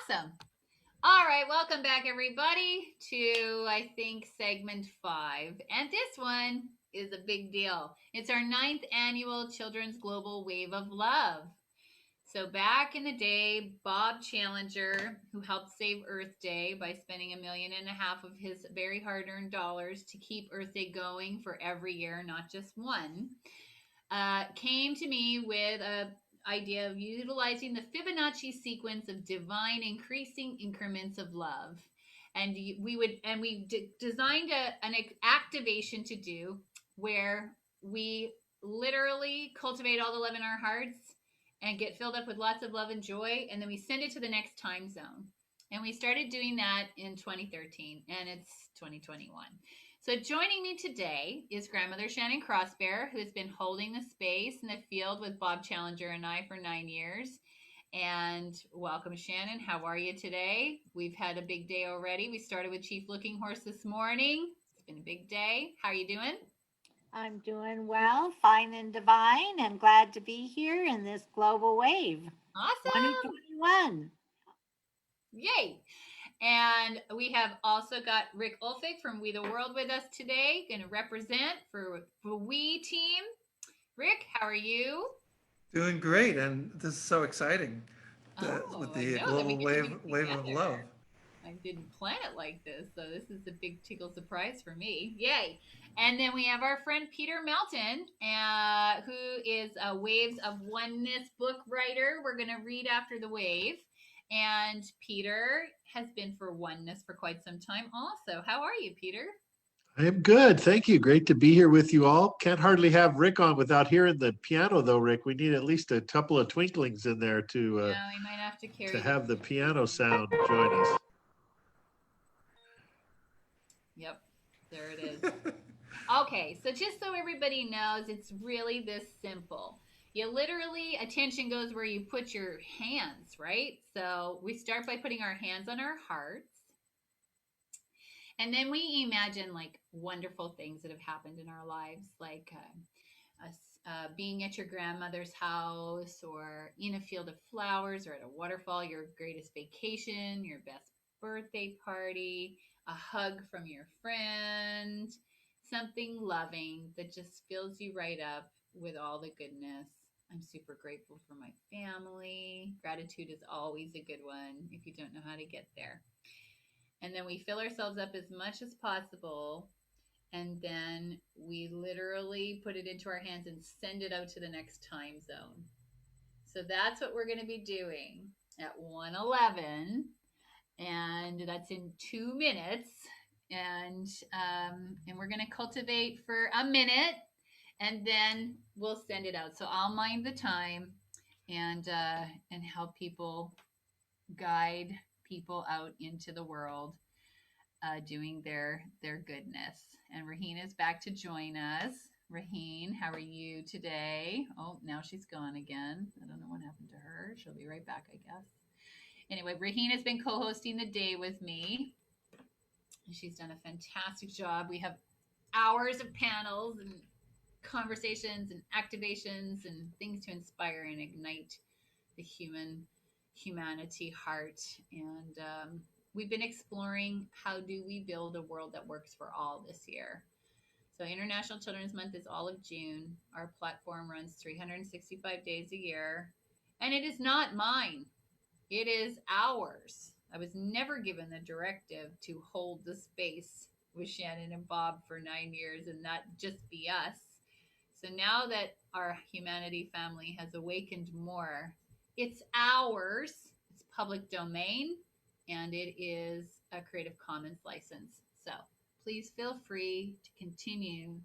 Awesome. All right, welcome back, everybody, to I think segment 5. And this one is a big deal. It's our ninth annual Children's Global Wave of Love. So, back in the day, Bob Challenger, who helped save Earth Day by spending $1.5 million of his very hard earned dollars to keep Earth Day going for every year, not just one, came to me with a idea of utilizing the Fibonacci sequence of divine increasing increments of love. And we designed an activation to do where we literally cultivate all the love in our hearts and get filled up with lots of love and joy, and then we send it to the next time zone. And we started doing that in 2013, and it's 2021. So joining me today is grandmother Shannon Crossbear, who has been holding the space in the field with Bob Challenger and I for 9 years. And welcome, Shannon. How are you today? We've had a big day already. We started with Chief Looking Horse this morning. It's been a big day. How are you doing? I'm doing well, fine and divine, and glad to be here in this global wave. Awesome. 2021. Yay. And we have also got Rick Ulfig from We the World with us today, going to represent for We Team. Rick, how are you? Doing great, and this is so exciting with Oh, I the know that we global get to do wave it of together. love. I didn't plan it like this, so this is a big tickle surprise for me. Yay! And then we have our friend Peter Melton, who is a Waves of Oneness book writer. We're going to read after the wave. And Peter has been for Oneness for quite some time also. How are you, Peter? I am good. Thank you. Great to be here with you all. Can't hardly have Rick on without hearing the piano, though, Rick. We need at least a couple of twinklings in there Yeah, we might have to to carry the. have the piano sound join us. Yep, there it is. Okay, so just so everybody knows, it's really this simple. You literally, attention goes where you put your hands, right? So we start by putting our hands on our hearts. And then we imagine like wonderful things that have happened in our lives, like us being at your grandmother's house or in a field of flowers or at a waterfall, your greatest vacation, your best birthday party, a hug from your friend, something loving that just fills you right up with all the goodness. I'm super grateful for my family. Gratitude is always a good one if you don't know how to get there. And then we fill ourselves up as much as possible, and then we literally put it into our hands and send it out to the next time zone. So that's what we're going to be doing at 1:11, and that's in 2 minutes. And we're going to cultivate for a minute, and then we'll send it out. So I'll mind the time and help people guide people out into the world doing their goodness. And Raheen is back to join us. Raheen, how are you today? Oh, now she's gone again. I don't know what happened to her. She'll be right back, I guess. Anyway, Raheen has been co-hosting the day with me. She's done a fantastic job. We have hours of panels and conversations and activations and things to inspire and ignite the humanity heart. And we've been exploring how do we build a world that works for all this year. So International Children's Month is all of June. Our platform runs 365 days a year, and it is not mine. It is ours. I was never given the directive to hold the space with Shannon and Bob for 9 years and not just be us. So now that our humanity family has awakened more, it's ours. It's public domain, and it is a Creative Commons license. So please feel free to continue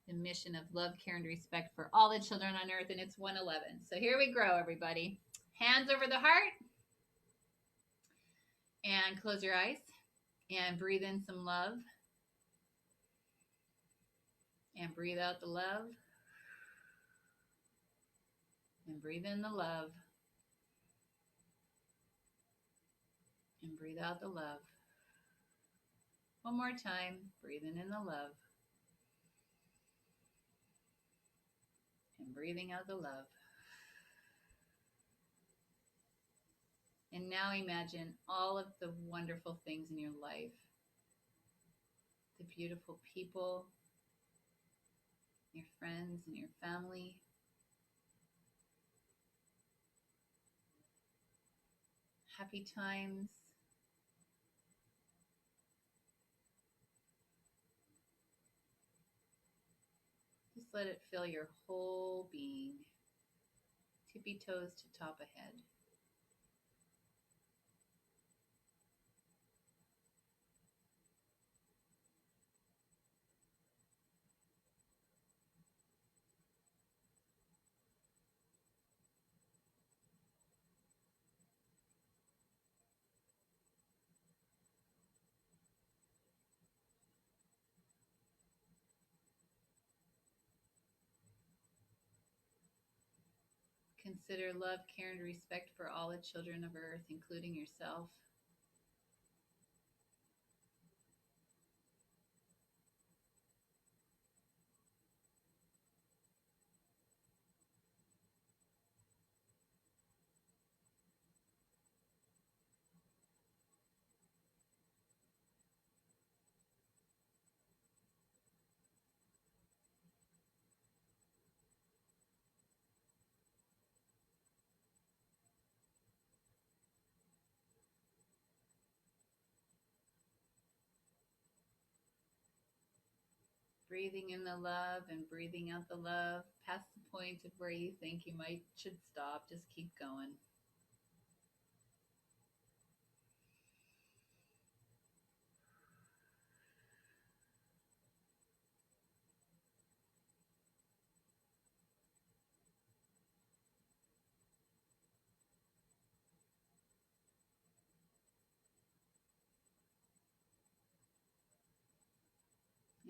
the mission of love, care, and respect for all the children on earth. And it's 1:11. So here we grow, everybody. Hands over the heart, and close your eyes and breathe in some love and breathe out the love and breathe in the love and breathe out the love. One more time, breathing in the love and breathing out the love. And And now imagine all of the wonderful things in your life, the beautiful people, your friends and your family. Happy times. Just let it fill your whole being, tippy toes to top of head. Consider love, care, and respect for all the children of earth, including yourself. Breathing in the love and breathing out the love. Past the point of where you think you should stop. Just keep going.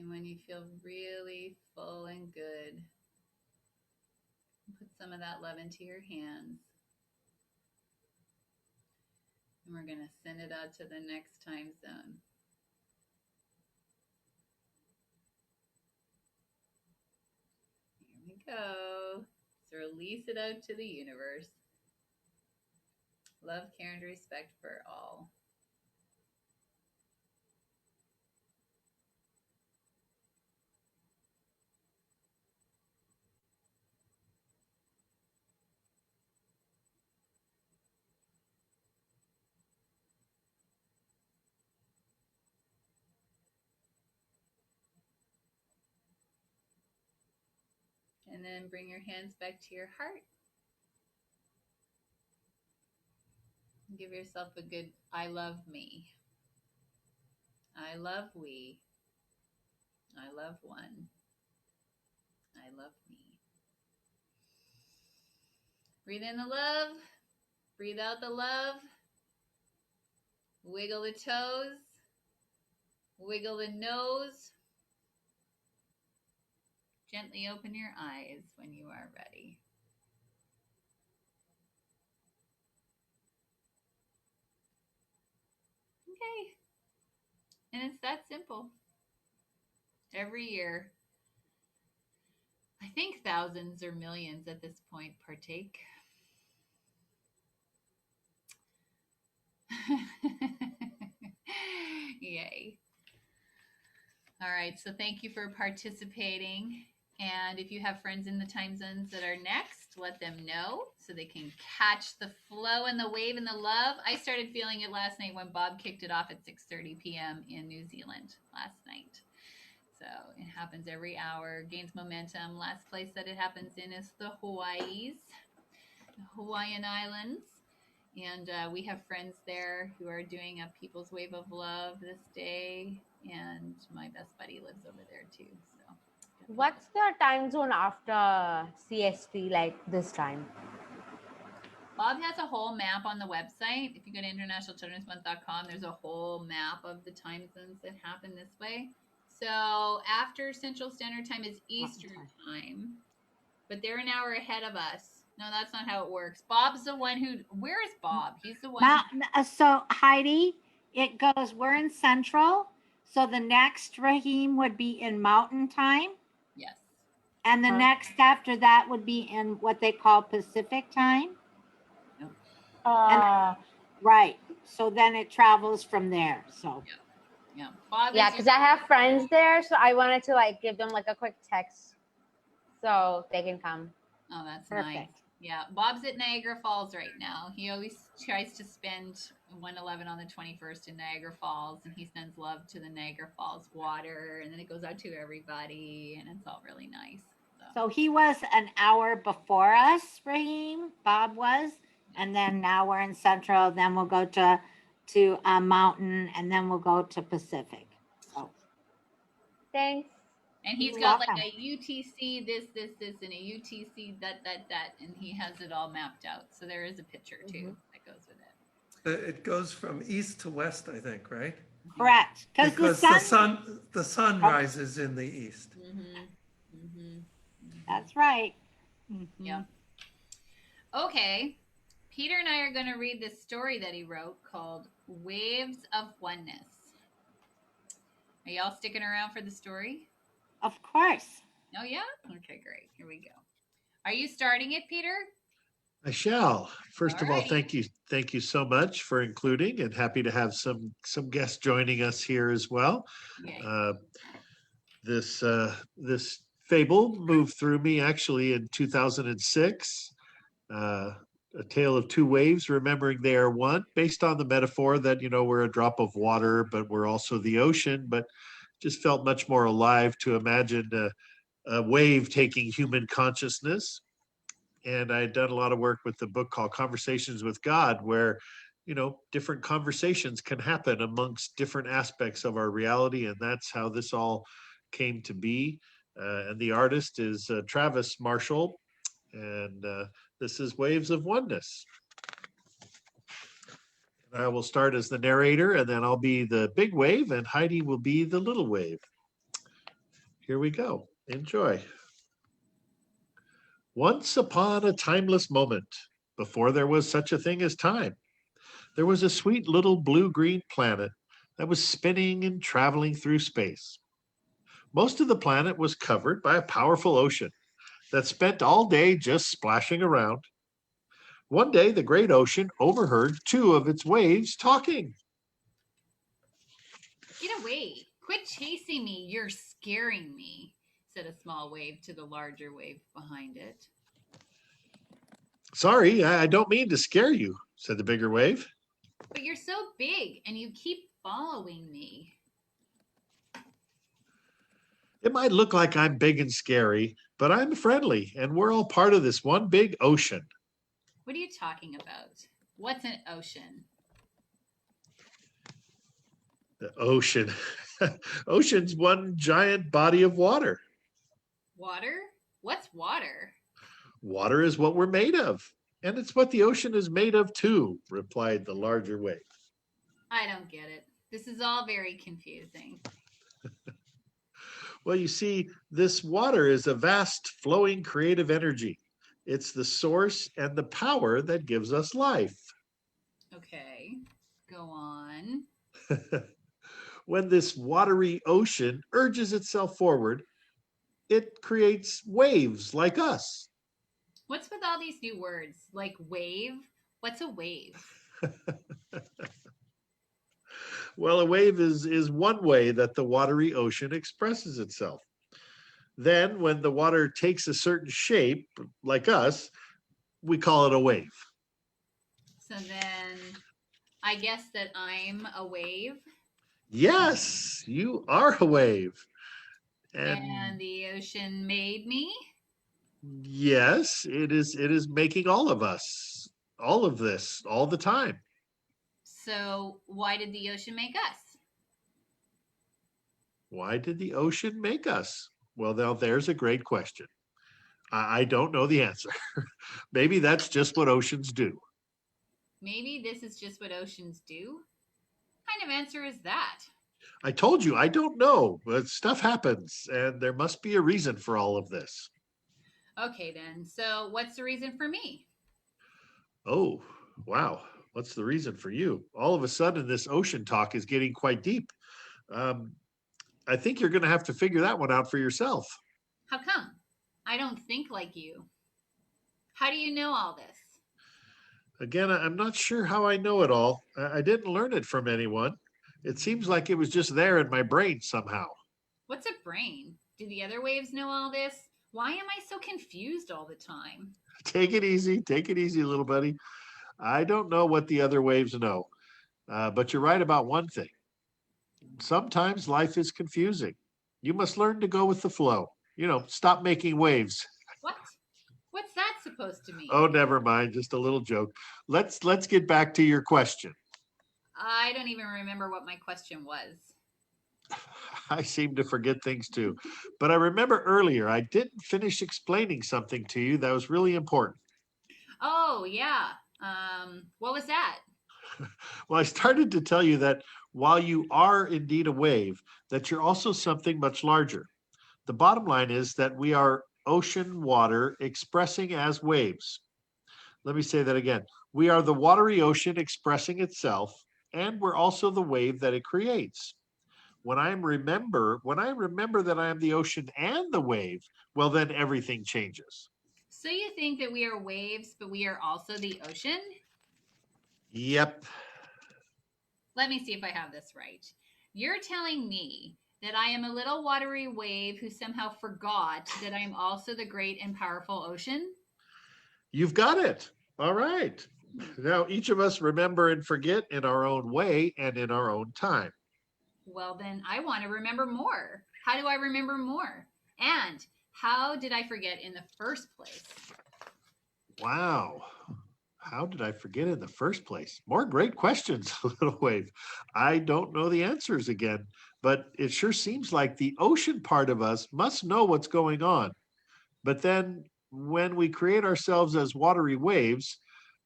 And when you feel really full and good, put some of that love into your hands. And we're going to send it out to the next time zone. Here we go. So release it out to the universe. Love, care, and respect for all. And then bring your hands back to your heart. Give yourself a good I love me. I love we. I love one. I love me. Breathe in the love. Breathe out the love. Wiggle the toes. Wiggle the nose. Gently open your eyes when you are ready. Okay. And it's that simple. Every year, I think thousands or millions at this point partake. Yay. All right, so thank you for participating. And if you have friends in the time zones that are next, let them know so they can catch the flow and the wave and the love. I started feeling it last night when Bob kicked it off at 6:30 p.m. in New Zealand last night. So it happens every hour, gains momentum. Last place that it happens in is the Hawaiian Islands. And we have friends there who are doing a People's Wave of Love this day. And my best buddy lives over there too. So, What's the time zone after CST like this time? Bob has a whole map on the website. If you go to internationalchildrensmonth.com, there's a whole map of the time zones that happen this way. So after Central Standard Time is Eastern Time, but they're an hour ahead of us. No, that's not how it works. Bob's the one who. Where is Bob? He's the one. So Heidi, it goes, we're in Central. So the next Raheem would be in Mountain Time. Yes. And the next after that would be in what they call Pacific Time. Uh, Right. So then it travels from there. So Yeah. Bob Yeah, is because I have friends there, so I wanted to like give them like a quick text so they can come. Oh, that's nice. perfect. Yeah, Bob's at Niagara Falls right now. He always tries to spend 111 on the 21st in Niagara Falls, and he sends love to the Niagara Falls water, and then it goes out to everybody, and it's all really nice. So he was an hour before us, Raheem. Bob was, and then now we're in Central. Then we'll go to Mountain, and then we'll go to Pacific. So Thanks. And he's You're got like welcome. a UTC this, and a UTC that, and he has it all mapped out. So there is a picture too that goes with it. It goes from east to west, I think, right? correct, because the Because sun. the sun Oh. rises in the east. That's right. Yeah. Okay. Peter and I are going to read this story that he wrote called Waves of Oneness. Are y'all sticking around for the story? Of course. Oh, yeah? Okay, great. Here we go. Are you starting it, Peter? I shall. First of all, Alrighty. thank you so much for including, and happy to have some guests joining us here as well. Yay. This fable moved through me actually in 2006. A tale of two waves, remembering they are one, based on the metaphor that we're a drop of water, but we're also the ocean. But just felt much more alive to imagine a wave taking human consciousness. And I had done a lot of work with the book called Conversations with God, where different conversations can happen amongst different aspects of our reality, and that's how this all came to be. And the artist is Travis Marshall, and this is Waves of Oneness. And I will start as the narrator, and then I'll be the big wave, and Heidi will be the little wave. Here we go. Enjoy. Once upon a timeless moment, before there was such a thing as time, there was a sweet little blue-green planet that was spinning and traveling through space. Most of the planet was covered by a powerful ocean that spent all day just splashing around. One day, the great ocean overheard two of its waves talking. Get away. Quit chasing me. You're scaring me, said a small wave to the larger wave behind it. Sorry, I don't mean to scare you, said the bigger wave. But you're so big and you keep following me. It might look like I'm big and scary, but I'm friendly, and we're all part of this one big ocean. What are you talking about? What's an ocean? The ocean. Ocean's one giant body of water. Water? What's water? Water is what we're made of, and it's what the ocean is made of too, replied the larger wave. I don't get it. This is all very confusing. Well, you see, this water is a vast flowing creative energy. It's the source and the power that gives us life. Okay, go on. When this watery ocean urges itself forward, it creates waves like us. What's with all these new words? Like wave? What's a wave? Well, a wave is one way that the watery ocean expresses itself. Then, when the water takes a certain shape, like us, we call it a wave. So then I guess that I'm a wave. Yes, you are a wave. And the ocean made me. Yes, it is making all of us, all of this, all the time. So why did the ocean make us? Why did the ocean make us? Well, now there's a great question. I don't know the answer. Maybe that's just what oceans do. Maybe this is just what oceans do? What kind of answer is that? I told you, I don't know, but stuff happens, and there must be a reason for all of this. Okay, then. So what's the reason for me? Oh, wow. What's the reason for you? All of a sudden, this ocean talk is getting quite deep. I think you're going to have to figure that one out for yourself. How come? I don't think like you. How do you know all this? Again, I'm not sure how I know it all. I didn't learn it from anyone. It seems like it was just there in my brain somehow. What's a brain? Do the other waves know all this? Why am I so confused all the time? Take it easy, little buddy. I don't know what the other waves know, but you're right about one thing. Sometimes life is confusing. You must learn to go with the flow. Stop making waves. What? What's that supposed to mean? Oh, never mind, just a little joke. Let's get back to your question. I don't even remember what my question was. I seem to forget things too. But I remember earlier I didn't finish explaining something to you that was really important. Oh, yeah. What was that? Well, I started to tell you that while you are indeed a wave, that you're also something much larger. The bottom line is that we are ocean water expressing as waves. Let me say that again. We are the watery ocean expressing itself, and we're also the wave that it creates. When I remember that I am the ocean and the wave, well, then everything changes. So you think that we are waves, but we are also the ocean? Yep. Let me see if I have this right. You're telling me that I am a little watery wave who somehow forgot that I am also the great and powerful ocean? You've got it. All right. Hmm. Now, each of us remember and forget in our own way and in our own time. Well, then I want to remember more. How do I remember more? And how did I forget in the first place? Wow. How did I forget in the first place? More great questions, Little Wave. I don't know the answers again, but it sure seems like the ocean part of us must know what's going on. But then when we create ourselves as watery waves,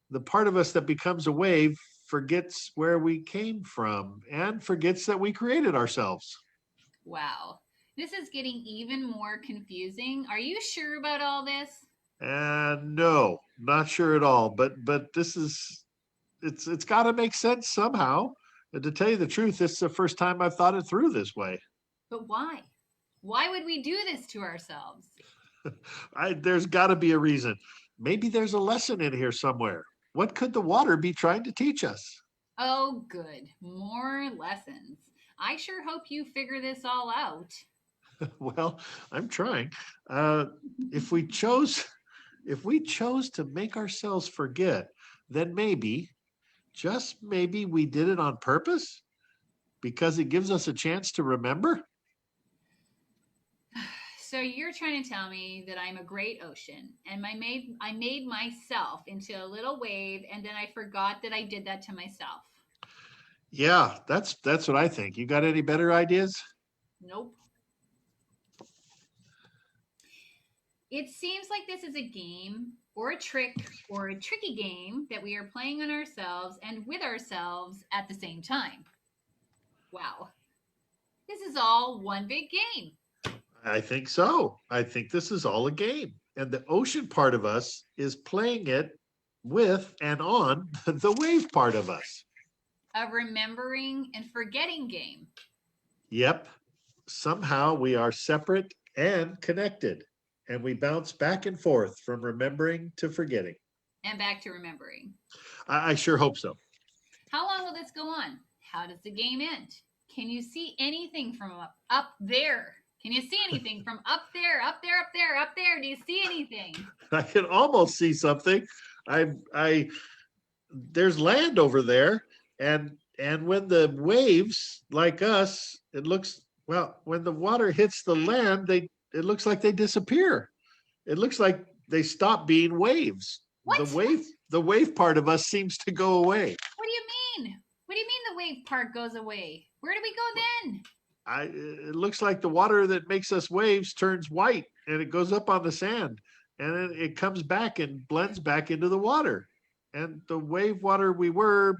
the part of us that becomes a wave forgets where we came from and forgets that we created ourselves. Wow. This is getting even more confusing. Are you sure about all this? And no, not sure at all. But this is it's got to make sense somehow. And to tell you the truth, this is the first time I've thought it through this way. But why? Why would we do this to ourselves? There's got to be a reason. Maybe there's a lesson in here somewhere. What could the water be trying to teach us? Oh, good. More lessons. I sure hope you figure this all out. Well, I'm trying. Uh, if we chose, if we chose to make ourselves forget, then maybe, just maybe, we did it on purpose because it gives us a chance to remember. So you're trying to tell me that I'm a great ocean and I made myself into a little wave and then I forgot that I did that to myself. Yeah, that's what I think. You got any better ideas? Nope. It seems like this is a game or a trick or a tricky game that we are playing on ourselves and with ourselves at the same time. Wow. This is all one big game. I think so. I think this is all a game. And the ocean part of us is playing it with and on the wave part of us. A remembering and forgetting game. Yep. Somehow we are separate and connected, and we bounce back and forth from remembering to forgetting. And back to remembering. I sure hope so. How long will this go on? How does the game end? Can you see anything from up there? Can you see anything from up there, up there, up there, up there? Do you see anything? I can almost see something. I there's land over there, and when the waves like us, it looks well, when the water hits the land, it looks like they disappear. It looks like they stop being waves. What? The wave part of us seems to go away. What do you mean? What do you mean the wave part goes away? Where do we go then? It looks like the water that makes us waves turns white and it goes up on the sand and then it comes back and blends back into the water. And the wave water we were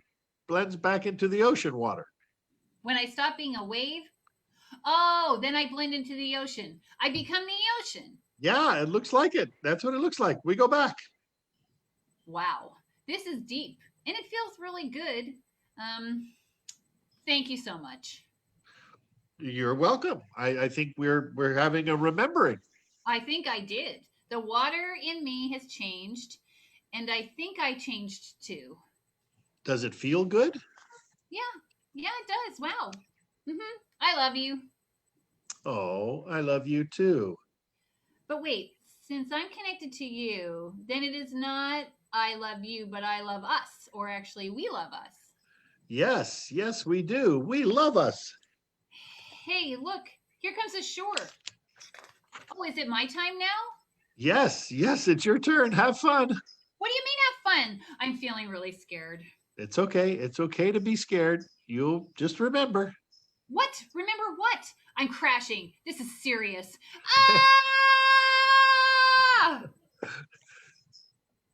blends back into the ocean water. When I stop being a wave? Oh, then I blend into the ocean. I become the ocean. Yeah, it looks like it. That's what it looks like. We go back. Wow. This is deep and it feels really good. Um, Thank you so much. You're welcome. I think we're having a remembering. I think I did. The water in me has changed And I think I changed too. Does it feel good? Yeah, yeah, it does. Wow. I love you. Oh, I love you too. But wait, since I'm connected to you, then it is not I love you, but I love us, or actually, we love us. Yes, yes, we do. We love us. Hey, look, here comes the shore. Oh, is it my time now? Yes, yes, it's your turn. Have fun. What do you mean have fun? I'm feeling really scared. It's okay. It's okay to be scared. You'll just remember. What? Remember what? I'm crashing. This is serious. Ah!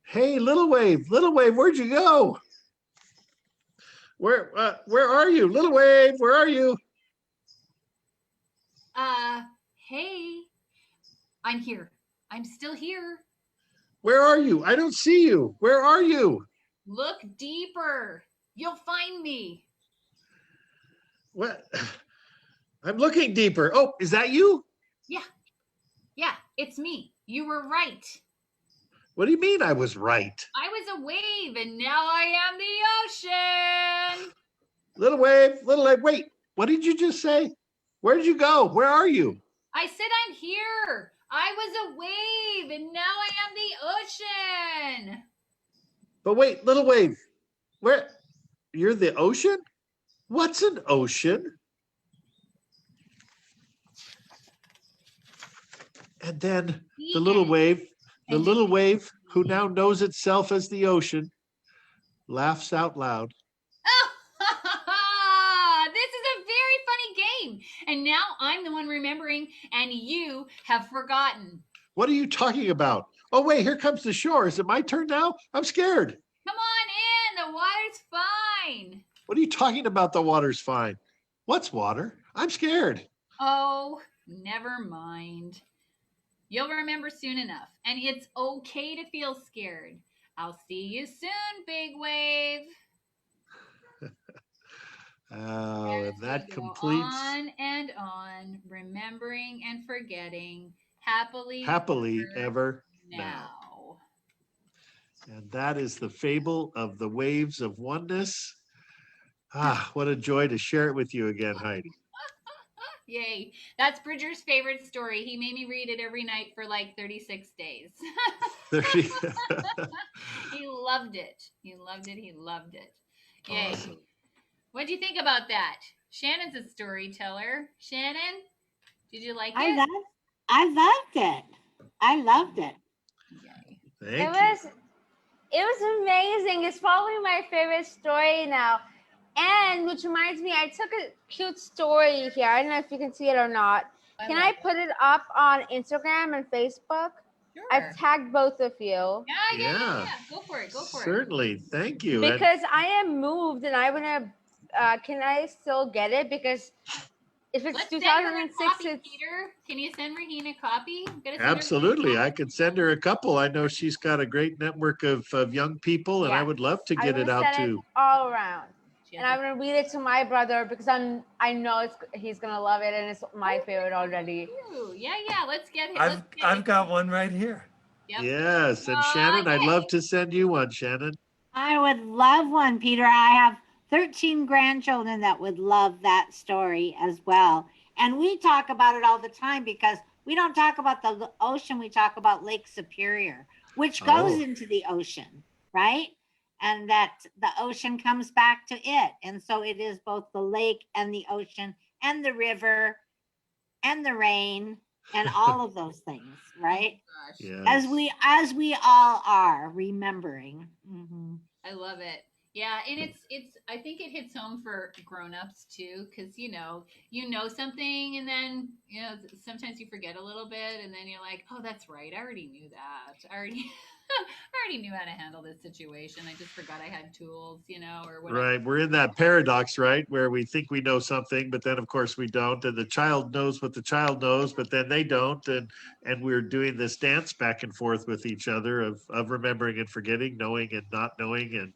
Hey, little wave, where'd you go? Where are you? Little wave, where are you? Uh, hey, I'm here. I'm still here. Where are you? I don't see you. Where are you? Look deeper. You'll find me. What? I'm looking deeper. Oh, is that you? Yeah, yeah, it's me. You were right. What do you mean I was right? I was a wave and now I am the ocean. Little wave, wait, what did you just say? Where did you go? Where are you? I said I'm here. I was a wave and now I am the ocean. But wait, little wave, where? You're the ocean? What's an ocean? And then the little wave, the little wave who now knows itself as the ocean, laughs out loud. This is a very funny game. And now I'm the one remembering and you have forgotten. What are you talking about? Oh, wait, here comes the shore. Is it my turn now? I'm scared. Come on in. The water's fine. What are you talking about? The water's fine. What's water? I'm scared. Oh, never mind. You'll remember soon enough. And it's okay to feel scared. I'll see you soon, big wave. Oh, and As that we go completes on, remembering and forgetting, happily, happily ever now. now. And that is the fable of the waves of oneness. Ah, what a joy to share it with you again, Heidi. Yay. That's Bridger's favorite story. He made me read it every night for like 36 days. 30. He loved it. He loved it. He loved it. Yay. Awesome. What do you think about that? Shannon's a storyteller. Shannon, did you like I it? loved it. I loved it. Yay. Thank It was amazing. It's probably my favorite story now. And which reminds me, I took a cute story here. I don't know if you can see it or not. Can I put it up on Instagram and Facebook? Sure. I've tagged both of you. Yeah. Go for it. Go for it. Certainly. Thank you. Because I am moved and I want to, can I still get it? Because if it's Let's send her a 2006, copy, it's. Peter. Can you send Regina a copy? Absolutely. I could send her a couple. I know she's got a great network of young people, and I would love to get it out to to. all around. And I'm gonna read it to my brother because I know he's gonna love it and it's my favorite already. Yeah. Let's get it. I've got one right here. Yep. Yes. And Shannon, I'd love to send you one, Shannon. I would love one, Peter. I have 13 grandchildren that would love that story as well. And we talk about it all the time because we don't talk about the ocean, we talk about Lake Superior, which goes into the ocean, right? And that the ocean comes back to it. And so it is both the lake and the ocean and the river and the rain and all of those things, right? Gosh. Yes. As we all are remembering. Mm-hmm. I love it. Yeah, and it's I think it hits home for grown-ups too, because you know something and then sometimes you forget a little bit and then you're like, oh, that's right, I already knew that. I already knew how to handle this situation. I just forgot I had tools, or whatever. Right. We're in that paradox, right? Where we think we know something, but then of course we don't. And the child knows what the child knows, but then they don't. And we're doing this dance back and forth with each other of remembering and forgetting, knowing and not knowing.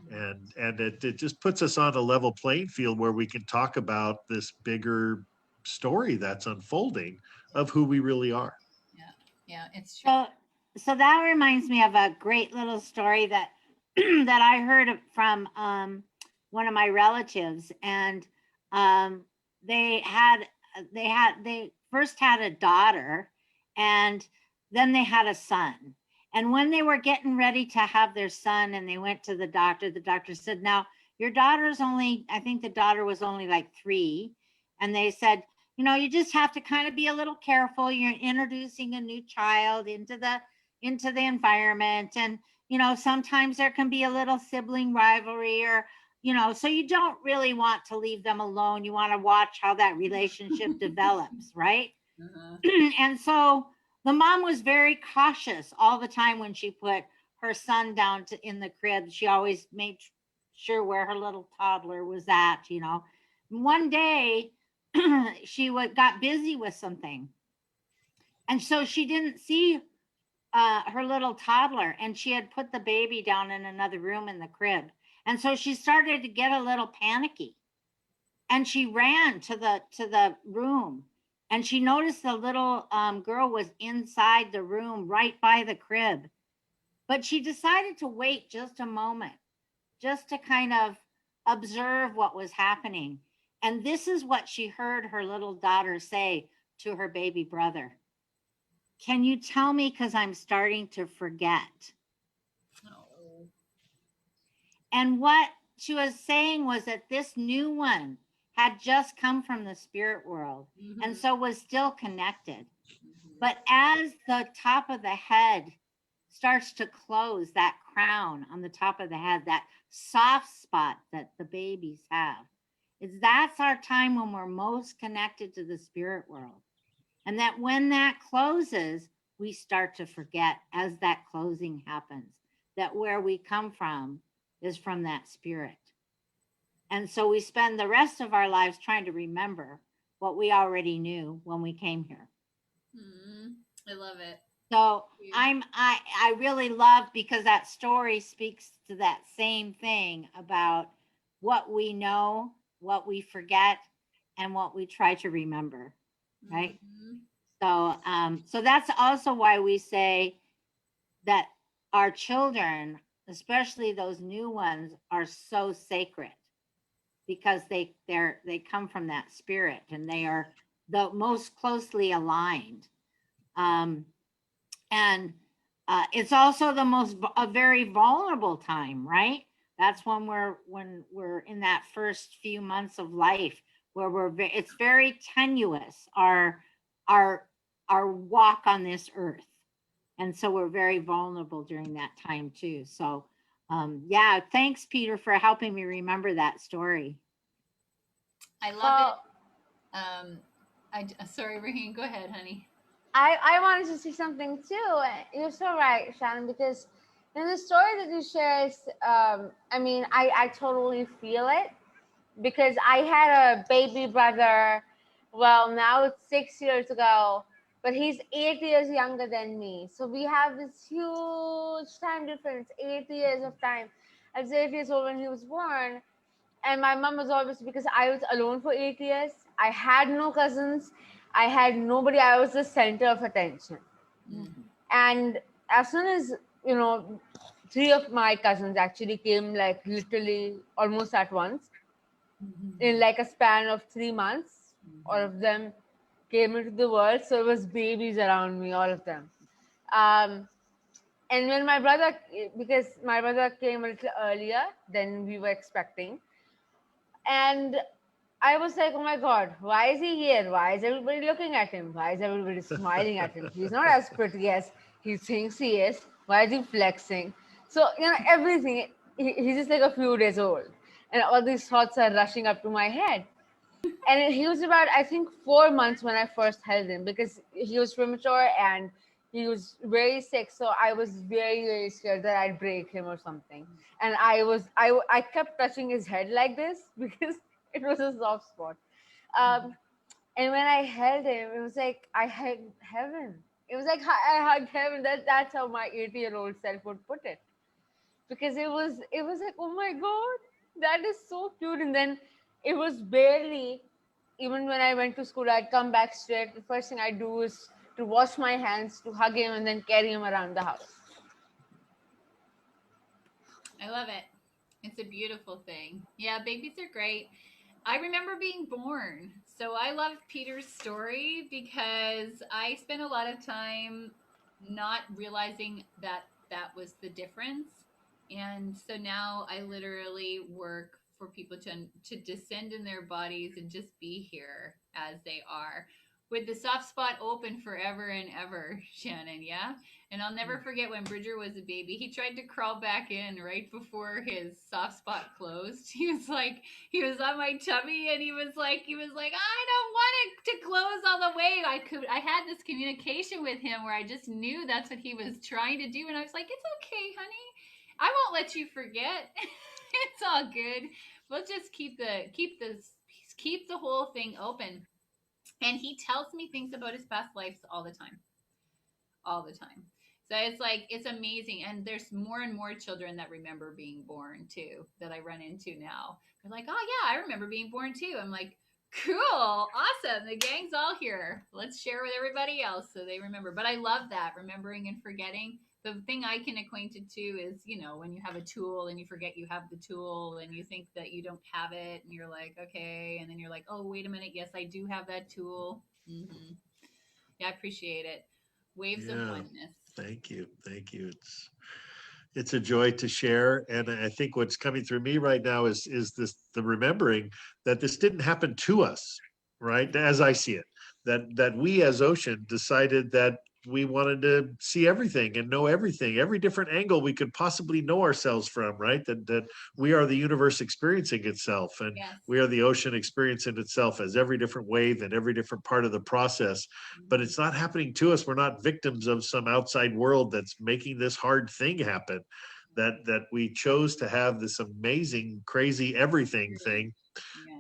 And it just puts us on a level playing field where we can talk about this bigger story that's unfolding of who we really are. Yeah, it's true. So so that reminds me of a great little story that that I heard from one of my relatives, and um, they had they first had a daughter, and then they had a son. And when they were getting ready to have their son, and they went to the doctor said, "Now your daughter's only, I think the daughter was only like 3," and they said, "You know, you just have to kind of be a little careful. You're introducing a new child into the environment, and you know, sometimes there can be a little sibling rivalry, or you know, so you don't really want to leave them alone. You want to watch how that relationship develops, right?" Uh-huh. And so the mom was very cautious all the time when she put her son down in the crib. She always made sure where her little toddler was at, you know. One day she got busy with something, and so she didn't see her little toddler, and she had put the baby down in another room in the crib. And so she started to get a little panicky, and she ran to the room, and she noticed the little girl was inside the room right by the crib. But she decided to wait just a moment, just to kind of observe what was happening. And this is what she heard her little daughter say to her baby brother: "Can you tell me, because I'm starting to forget?" Oh. And what she was saying was that this new one had just come from the spirit world, Mhm. and so was still connected. Mhm. But as the top of the head starts to close, that crown on the top of the head, that soft spot that the babies have, that's our time when we're most connected to the spirit world. And that when that closes, we start to forget as that closing happens, that where we come from is from that spirit. And so we spend the rest of our lives trying to remember what we already knew when we came here. Mhm. I love it. So You. I really love, because that story speaks to that same thing about what we know, what we forget, and what we try to remember, right? Mhm. So that's also why we say that our children, especially those new ones, are so sacred, because they come from that spirit, and they are the most closely aligned. Um, and it's also a very vulnerable time, right? That's when we're in that first few months of life, where it's very tenuous, our our walk on this earth, and so we're very vulnerable during that time too. So yeah, thanks, Peter, for helping me remember that story. I love it. Well, Sorry, Raheem. Go ahead, honey. I wanted to say something too. You're so right, Shannon, because in the story that you share is, I mean, I totally feel it, because I had a baby brother. Well, now it's 6 years ago, but he's 8 years younger than me. So we have this huge time difference, 8 years of time. I was 8 years old when he was born. And my mom was always, because I was alone for 8 years. I had no cousins. I had nobody. I was the center of attention. Mm-hmm. And as soon as, you know, 3 of my cousins actually came, like literally almost at once, in like a span of 3 months. All of them came into the world. So it was babies around me, all of them. Um, and when my brother, because my brother came a little earlier than we were expecting, and I was like, oh my God, why is he here? Why is everybody looking at him? Why is everybody smiling at him? He's not as pretty as he thinks he is. Why is he flexing? So, you know, everything. He's just like a few days old. And all these thoughts are rushing up to my head. And he was about, I think, 4 months when I first held him, because he was premature and he was very sick. So I was very, very scared that I'd break him or something. And I kept touching his head like this because it was a soft spot. And when I held him, it was like I hugged heaven. It was like I hugged heaven. That's how my 80-year-old self would put it, because it was like, oh my God, that is so cute. And then it was barely, even when I went to school, I'd come back straight. The first thing I do is to wash my hands, to hug him, and then carry him around the house. I love it. It's a beautiful thing. Yeah, babies are great. I remember being born. So I love Peter's story because I spent a lot of time not realizing that that was the difference. And so now I literally work for people to descend in their bodies and just be here as they are with the soft spot open forever and ever, Shannon, yeah? And I'll never forget when Bridger was a baby. He tried to crawl back in right before his soft spot closed. He was on my tummy, and he was like, I don't want it to close all the way. I had this communication with him where I just knew that's what he was trying to do, and I was like, it's okay, honey. I won't let you forget. It's all good. We'll just keep the whole thing open. And he tells me things about his past lives all the time, all the time. So it's like, it's amazing. And there's more and more children that remember being born too, that I run into now. They're like, oh yeah, I remember being born too. I'm like, cool, awesome. The gang's all here. Let's share with everybody else so they remember. But I love that, remembering and forgetting. The thing I can acquaint it to is, when you have a tool and you forget you have the tool and you think that you don't have it and you're like, okay. And then you're like, oh, wait a minute. Yes, I do have that tool. Mm-hmm. Yeah, I appreciate it. Waves of Yeah. oneness. Thank you. Thank you. It's a joy to share. And I think what's coming through me right now is the remembering that this didn't happen to us, right? As I see it, that we as Ocean decided that we wanted to see everything and know everything, every different angle we could possibly know ourselves from, right? That we are the universe experiencing itself, and Yes. we are the ocean experiencing itself as every different wave and every different part of the process. But it's not happening to us. We're not victims of some outside world that's making this hard thing happen. That we chose to have this amazing, crazy everything thing.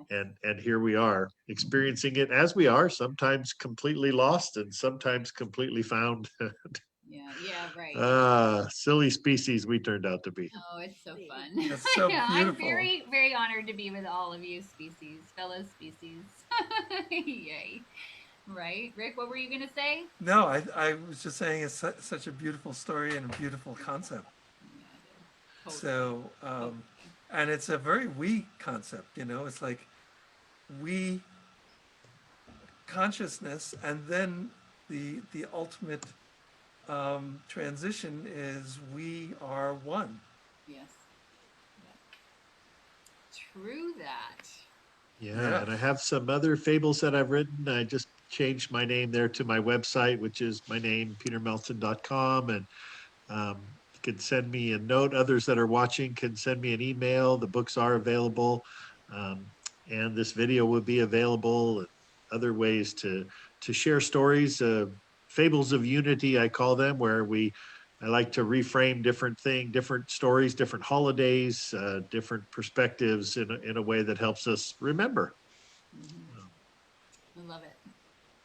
Yes. And here we are experiencing it as we are, sometimes completely lost and sometimes completely found. Yeah, right. Silly species we turned out to be. Oh, it's so fun. That's so Yeah, I'm beautiful. very, very honored to be with all of you fellow species. Yay. Right. Rick, what were you going to say? No, I was just saying it's such a beautiful story and a beautiful concept. Yeah, it is. Totally. So, and it's a very we concept, it's like we consciousness, and then the ultimate transition is we are one. Yes. True that. Yeah, and I have some other fables that I've written. I just changed my name there to my website, which is my name, petermelton.com. And you can send me a note. Others that are watching can send me an email. The books are available. And this video will be available. And other ways to share stories, fables of unity, I call them, where I like to reframe different stories, different holidays, different perspectives in a way that helps us remember. I love it.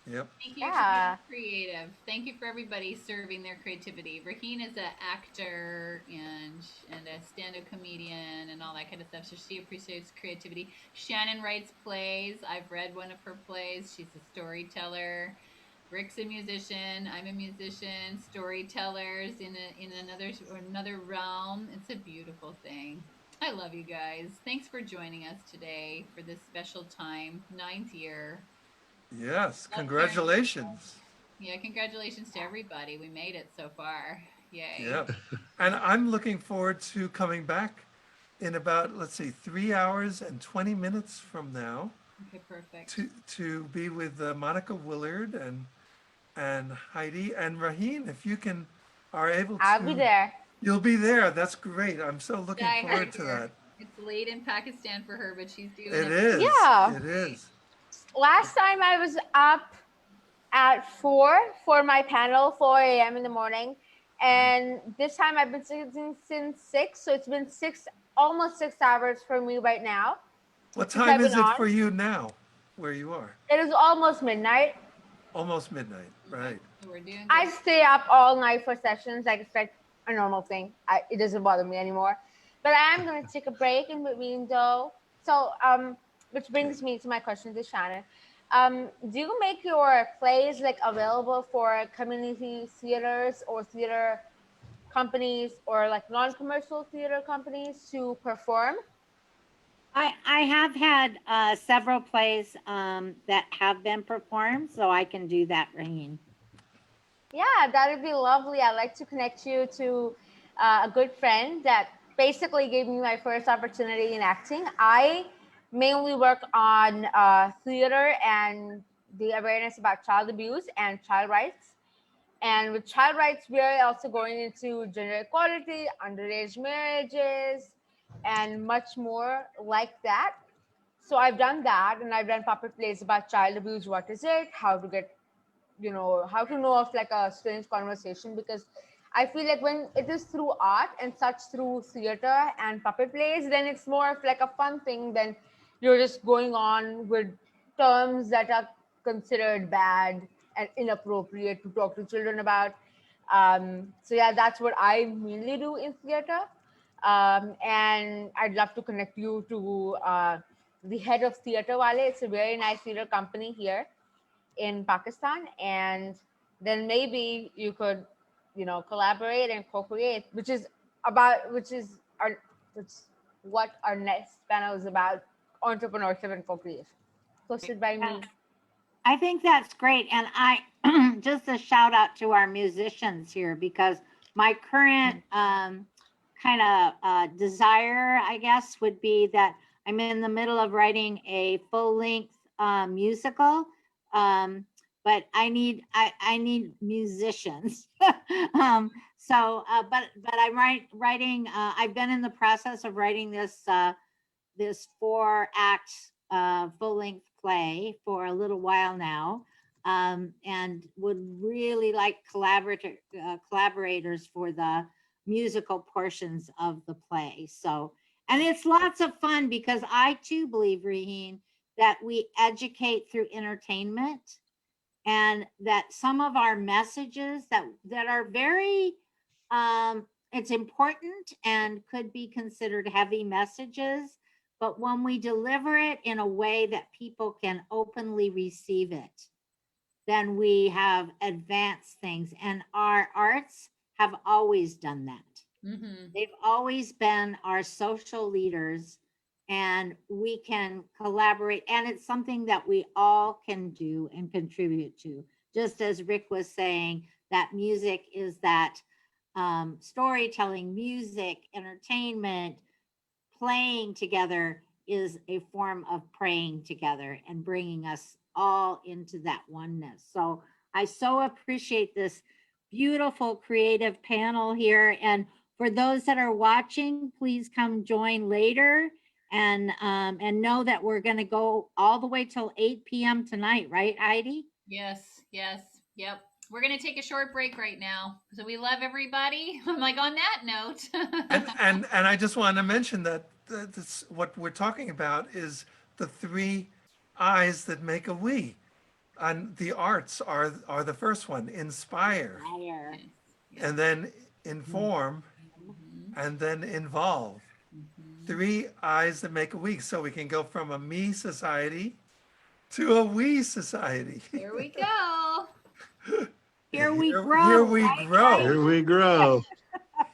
Yep. Thank you for Yeah. being creative. Thank you for everybody serving their creativity. Raheen is an actor and a stand-up comedian and all that kind of stuff, so she appreciates creativity. Shannon writes plays. I've read one of her plays. She's a storyteller. Rick's a musician. I'm a musician. Storytellers in another realm. It's a beautiful thing. I love you guys. Thanks for joining us today for this special time, 9th year. Yes. Congratulations. Yeah, congratulations to everybody. We made it so far. Yay. Yeah. And I'm looking forward to coming back in about, let's see, 3 hours and 20 minutes from now Okay, perfect. to be with Monica Willard and Heidi and Raheen. If you are able to. I'll be there. You'll be there. That's great. I'm so looking Yeah, I forward heard to her. that. It's late in Pakistan for her, but she's doing It is. Yeah. It is. Last time I was up at 4 for my panel, 4 a.m. in the morning. And this time I've been sitting since 6. So it's been almost 6 hours for me right now. What since time I've is been it on. for you now, where you are? It is almost midnight. Almost midnight, right? So we're doing I good. stay up all night for sessions. I expect a normal thing. It doesn't bother me anymore. But I am going to take a break in between though. So, which brings me to my question to Shannon. Do you make your plays like available for community theaters or theater companies or like non-commercial theater companies to perform? I have had several plays that have been performed, so I can do that, Raheen. Yeah, that would be lovely. I'd like to connect you to a good friend that basically gave me my first opportunity in acting. I mainly work on theater and the awareness about child abuse and child rights. And with child rights, we are also going into gender equality, underage marriages, and much more like that. So I've done that, and I've done puppet plays about child abuse. What is it? How to get, how to know of like a strange conversation, because I feel like when it is through art and such, through theater and puppet plays, then it's more of like a fun thing than you're just going on with terms that are considered bad and inappropriate to talk to children about. So yeah, that's what I mainly do in theater. And I'd love to connect you to the head of Theater Wale. It's a very nice theater company here in Pakistan, and then maybe you could, collaborate and co-create, which is our, which what our next panel is about: entrepreneurship and co-creation, hosted by me. I think that's great. And I just a shout out to our musicians here, because my current kind of desire, I guess, would be that I'm in the middle of writing a full length musical. But I need musicians. But I'm writing. I've been in the process of writing this 4-act full length play for a little while now, and would really like collaborators for the musical portions of the play. So, and it's lots of fun, because I too believe, Raheen, that we educate through entertainment, and that some of our messages that are very it's important and could be considered heavy messages, but when we deliver it in a way that people can openly receive it, then we have advanced things. And our arts have always done that. Mm-hmm. They've always been our social leaders, and we can collaborate. And it's something that we all can do and contribute to. Just as Rick was saying, that music is that storytelling, music, entertainment, playing together is a form of praying together and bringing us all into that oneness. So I so appreciate this beautiful creative panel here. And for those that are watching, please come join later, and know that we're going to go all the way till 8 p.m. tonight, right, Heidi? Yes, yep. We're going to take a short break right now. So we love everybody. I'm like, on that note. And I just wanted to mention that this, what we're talking about is the 3 eyes that make a we. And the arts are the first one: inspire, Fire. and then inform, Mhm, and then involve. mhm. 3 eyes that make a we. So we can go from a me society to a we society. Here we go. Here we Here grow, we right, grow. Heidi? Here we grow.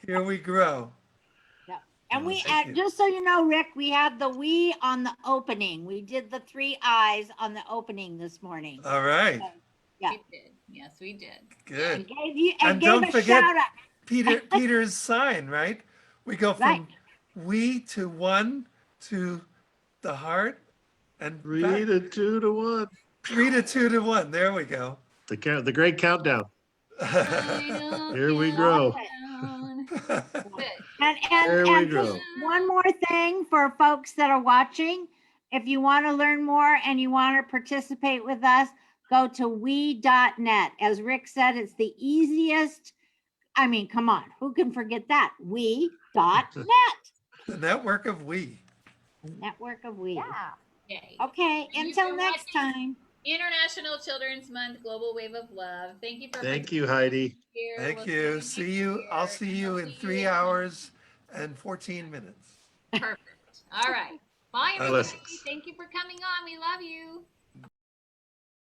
Here we grow. Yeah. And Well, we thank you. just so you know, Rick, we had the we on the opening. We did the 3 eyes on the opening this morning. All right. Yeah. We did. Yes, we did. Good. And And gave don't a forget shout out. Peter's sign, right? We go Right. from we to one to the heart and 3 back. to 2 to 1. 3 to 2 to 1. There we go. The great countdown. Final Here we grow. countdown. Good. There we And just go. one more thing for folks that are watching. If you want to learn more and you want to participate with us, go to we.net. As Rick said, it's the easiest. I mean, come on, who can forget that? We.net. The network of we. A network of we. Yeah. Yay. Okay, Thank you until for next watching time. International Children's Month Global Wave of Love. Thank you for Thank you, Heidi. here. Thank We'll you. See See you. I'll see you in 3 hours and 14 minutes. Perfect. All right. Bye, everybody. Blessings. Thank you for coming on. We love you.